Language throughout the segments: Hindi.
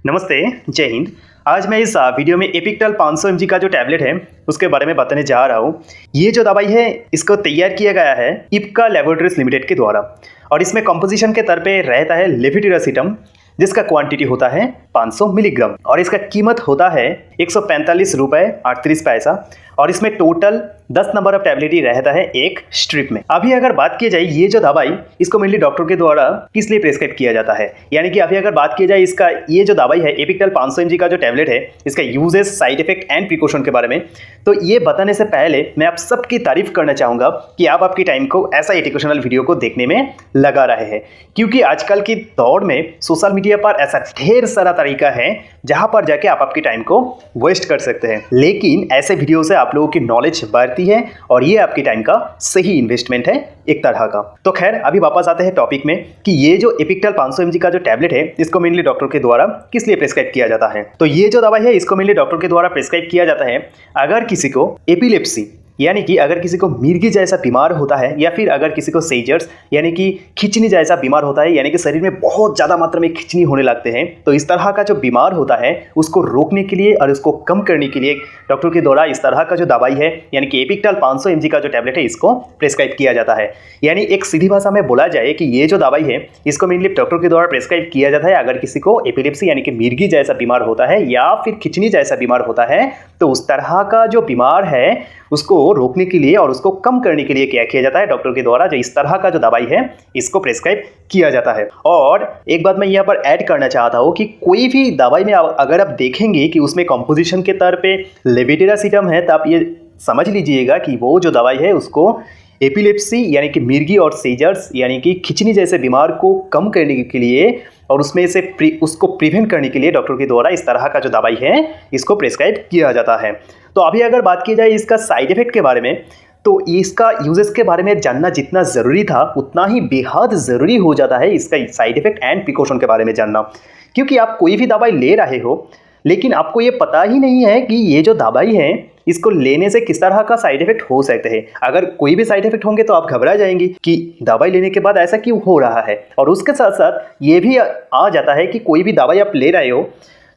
नमस्ते, जय हिंद। आज मैं इस वीडियो में एपिक्टल 500 mg का जो टैबलेट है उसके बारे में बताने जा रहा हूँ। ये जो दवाई है इसको तैयार किया गया है इप्का लैबोरेटरीज लिमिटेड के द्वारा और इसमें कंपोजिशन के तौर पे रहता है लेविटिरासिटम, जिसका क्वांटिटी होता है 500 मिलीग्राम और इसका कीमत होता है 145 रुपये 38 पैसा और इसमें टोटल 10 नंबर ऑफ टैबलेट ही रहता है एक स्ट्रिप में। अभी अगर बात की जाए ये जो दवाई इसको मेनली डॉक्टर के द्वारा किस लिए प्रेस्क्राइब किया जाता है, यानी कि अभी अगर बात की जाए इसका ये जो दवाई है एपिक्टल 500 mg का जो टैबलेट है इसका uses, side effect and precaution के बारे में, तो ये बताने से पहले मैं आप सबकी तारीफ करना चाहूँगा कि आप आपकी टाइम को ऐसा एजुकेशनल वीडियो को देखने में लगा रहे हैं, क्योंकि आजकल की दौड़ में सोशल मीडिया पर ऐसा ढेर सारा तरीका है जहाँ पर जाके आप आपकी टाइम को वेस्ट कर सकते हैं, लेकिन ऐसे वीडियो से आप लोगों की नॉलेज बढ़ती है और ये आपकी टाइम का सही इन्वेस्टमेंट है एक तरह का। तो खैर अभी वापस आते हैं टॉपिक में कि ये जो एपिक्टल 500 mg का जो टैबलेट है इसको मेनली डॉक्टर के द्वारा किस लिए प्रेस्क्राइब किया जाता है। तो ये जो दवाई है इसको मेनली डॉक्टर के द्वारा प्रेस्क्राइब किया जाता है अगर किसी को एपिलेप्सी यानी कि अगर किसी को मिर्गी जैसा बीमार होता है या फिर अगर किसी को सेजर्स यानी कि खिंचनी जैसा बीमार होता है, यानी कि शरीर में बहुत ज़्यादा मात्रा में खिंचनी होने लगते हैं, तो इस तरह का जो बीमार होता है उसको रोकने के लिए और उसको कम करने के लिए डॉक्टर के द्वारा इस तरह का जो दवाई है यानी कि एपिक्टल 500 mg का जो टैबलेट है इसको प्रेस्क्राइब किया जाता है। यानी एक सीधी भाषा में बोला जाए कि ये जो दवाई है इसको मेनली डॉक्टर के द्वारा प्रेस्क्राइब किया जाता है अगर किसी को एपिलेप्सी यानी कि मिर्गी जैसा बीमार होता है या फिर खिंचनी जैसा बीमार होता है, तो उस तरह का जो बीमार है उसको रोकने के लिए और उसको कम करने के लिए क्या किया जाता है, डॉक्टर के द्वारा जो इस तरह का जो दवाई है इसको प्रेस्क्राइब किया जाता है। और एक बात मैं यहाँ पर ऐड करना चाहता हूँ कि कोई भी दवाई में अगर आप देखेंगे कि उसमें कंपोजिशन के तौर पे लेविटिरासिटम है, तो आप ये समझ लीजिएगा कि वो जो दवाई है उसको एपिलेप्सी यानी कि मिर्गी और सीजर्स यानी कि खिंचनी जैसे बीमार को कम करने के लिए और उसमें से उसको प्रिवेंट करने के लिए डॉक्टर के द्वारा इस तरह का जो दवाई है इसको प्रेस्क्राइब किया जाता है। तो अभी अगर बात की जाए इसका साइड इफेक्ट के बारे में, तो इसका यूजेस के बारे में जानना जितना ज़रूरी था उतना ही बेहद ज़रूरी हो जाता है इसका साइड इफेक्ट एंड प्रिकॉशन के बारे में जानना, क्योंकि आप कोई भी दवाई ले रहे हो लेकिन आपको ये पता ही नहीं है कि ये जो दवाई है इसको लेने से किस तरह का साइड इफेक्ट हो सकते हैं। अगर कोई भी साइड इफेक्ट होंगे तो आप घबरा जाएंगे कि दवाई लेने के बाद ऐसा क्यों हो रहा है, और उसके साथ साथ ये भी आ जाता है कि कोई भी दवाई आप ले रहे हो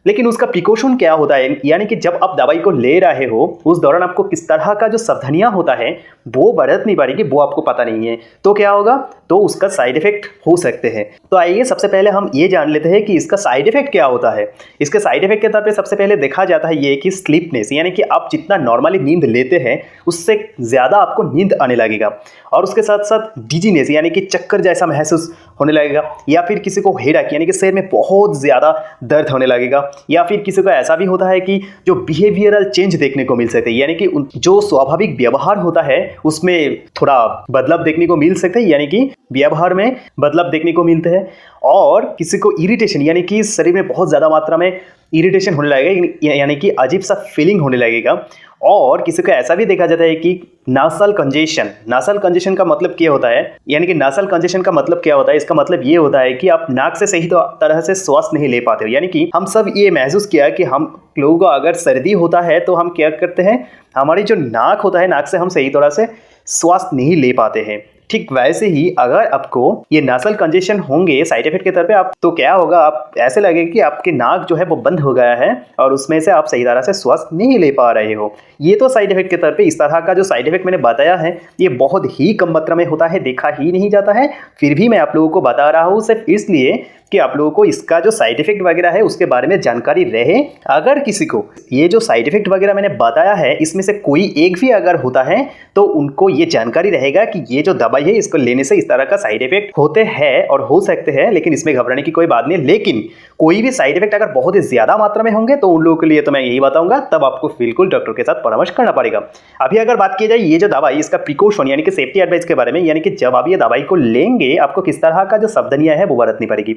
लेकिन उसका प्रिकॉशन क्या होता है, यानी कि जब आप दवाई को ले रहे हो उस दौरान आपको किस तरह का जो सावधानियां होता है वो बरतनी पड़ेगी, वो आपको पता नहीं है, तो क्या होगा, तो उसका साइड इफेक्ट हो सकते हैं। तो आइए सबसे पहले हम ये जान लेते हैं कि इसका साइड इफेक्ट क्या होता है। इसके साइड इफेक्ट के तौर पे सबसे पहले देखा जाता है ये कि स्लीपनेस, यानी कि आप जितना नॉर्मली नींद लेते हैं उससे ज़्यादा आपको नींद आने लगेगा, और उसके साथ साथ डिजीनेस यानी कि चक्कर जैसा महसूस होने लगेगा, या फिर किसी को हेडेक यानी कि सिर में बहुत ज़्यादा दर्द होने लगेगा, या फिर किसी को ऐसा भी होता है कि जो बिहेवियरल चेंज देखने को मिल सकते हैं, यानी कि जो स्वाभाविक व्यवहार होता है उसमें थोड़ा बदलाव देखने को मिल सकते हैं, यानी कि व्यवहार में बदलाव देखने को मिलते हैं। और किसी को इरिटेशन यानी कि शरीर में बहुत ज़्यादा मात्रा में इरिटेशन होने लगेगा, यानी कि अजीब सा फीलिंग होने लगेगा। और किसी को ऐसा भी देखा जाता है कि नासल कंजेशन का मतलब क्या होता है, यानी कि नासल कंजेशन का मतलब क्या होता है, इसका मतलब ये होता है कि आप नाक से सही तरह से श्वास नहीं ले पाते हो। यानी कि हम सब ये महसूस किया कि हम लोगों को अगर सर्दी होता है तो हम क्या करते हैं, हमारी जो नाक होता है नाक से हम सही तरह से श्वास नहीं ले पाते हैं। ठीक वैसे ही अगर आपको ये नासल कंजेशन होंगे साइड इफेक्ट के तौर पे, आप तो क्या होगा, आप ऐसे लगेगा कि आपके नाक जो है वो बंद हो गया है और उसमें से आप सही तरह से श्वास नहीं ले पा रहे हो। ये तो साइड इफेक्ट के तौर पे इस तरह का जो साइड इफेक्ट मैंने बताया है ये बहुत ही कम मात्रा में होता है, देखा ही नहीं जाता है, फिर भी मैं आप लोगों को बता रहा हूँ सिर्फ इसलिए कि आप लोगों को इसका जो साइड इफेक्ट वगैरह है उसके बारे में जानकारी रहे। अगर किसी को ये जो साइड इफेक्ट वगैरह मैंने बताया है इसमें से कोई एक भी अगर होता है तो उनको ये जानकारी रहेगा कि ये जो दवाई है इसको लेने से इस तरह का साइड इफेक्ट होते हैं और हो सकते हैं, लेकिन इसमें घबराने की कोई बात नहीं। लेकिन कोई भी साइड इफेक्ट अगर बहुत ही ज्यादा मात्रा में होंगे तो उन लोगों के लिए तो मैं यही बताऊंगा, तब आपको बिल्कुल डॉक्टर के साथ परामर्श करना पड़ेगा। अभी अगर बात की जाए ये जो दवाई इसका प्रिकॉशन यानी कि सेफ्टी एडवाइस के बारे में, यानी कि जब आप ये दवाई को लेंगे आपको किस तरह का जो सावधानियां है वो बरतनी पड़ेगी।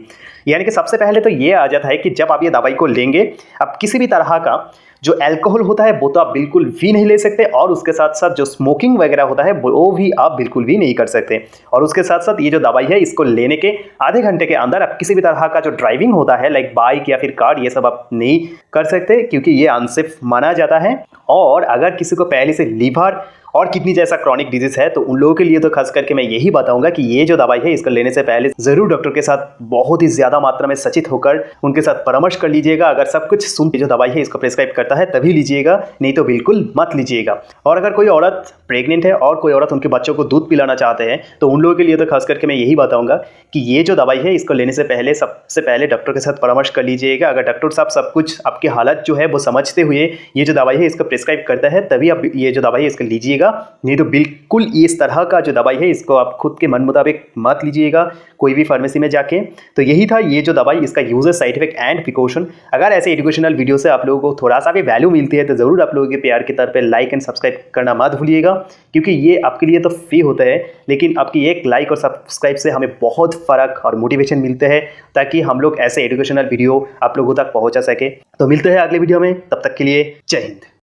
यानी कि सबसे पहले तो ये आ जाता है कि जब आप ये दवाई को लेंगे आप किसी भी तरह का जो अल्कोहल होता है वो तो आप बिल्कुल भी नहीं ले सकते, और उसके साथ साथ जो स्मोकिंग वगैरह होता है वो भी आप बिल्कुल भी नहीं कर सकते। और उसके साथ साथ ये जो दवाई है इसको लेने के आधे घंटे के अंदर आप किसी भी तरह का जो ड्राइविंग होता है लाइक बाइक या फिर कार, ये सब आप नहीं कर सकते क्योंकि ये अनसेफ माना जाता है। और अगर किसी को पहले से लीवर और किडनी जैसा क्रॉनिक डिजीज है, तो उन लोगों के लिए तो खास करके मैं यही बताऊंगा कि ये जो दवाई है इसको लेने से पहले जरूर डॉक्टर के साथ बहुत ही ज्यादा मात्रा में सचेत होकर उनके साथ परामर्श कर लीजिएगा। अगर सब कुछ सुन के जो दवाई है इसको प्रेस्क्राइब करता है तभी लीजिएगा, नहीं तो बिल्कुल मत लीजिएगा। और अगर कोई औरत प्रेग्नेंट है और कोई औरत उनके बच्चों को दूध पिलाना चाहते हैं तो उन लोगों के लिए तो खास करके मैं यही बताऊंगा कि ये जो दवाई है इसको लेने से पहले सबसे पहले डॉक्टर के साथ परामर्श कर लीजिएगा। अगर डॉक्टर साहब सब कुछ आपकी हालत जो है वो समझते हुए ये जो दवाई है इसको प्रेस्क्राइब करता है तभी आप ये जो दवाई है इसको लीजिएगा, नहीं तो बिल्कुल इस तरह का जो दवाई है इसको आप खुद के मन मुताबिक मत लीजिएगा कोई भी फार्मेसी में जाके। तो यही था ये जो दवाई, इसका user, side effect and precaution. अगर ऐसे एजुकेशनल वीडियो से आप लोगों को थोड़ा सा भी वैल्यू मिलती है तो ज़रूर आप लोगों के प्यार के तौर पे लाइक एंड सब्सक्राइब करना मत भूलिएगा, क्योंकि ये आपके लिए तो फ्री होता है लेकिन आपकी एक लाइक और सब्सक्राइब से हमें बहुत फ़र्क और मोटिवेशन मिलते हैं ताकि हम लोग ऐसे एजुकेशनल वीडियो आप लोगों तक पहुँचा सके। तो मिलते हैं अगले वीडियो में, तब तक के लिए जय हिंद।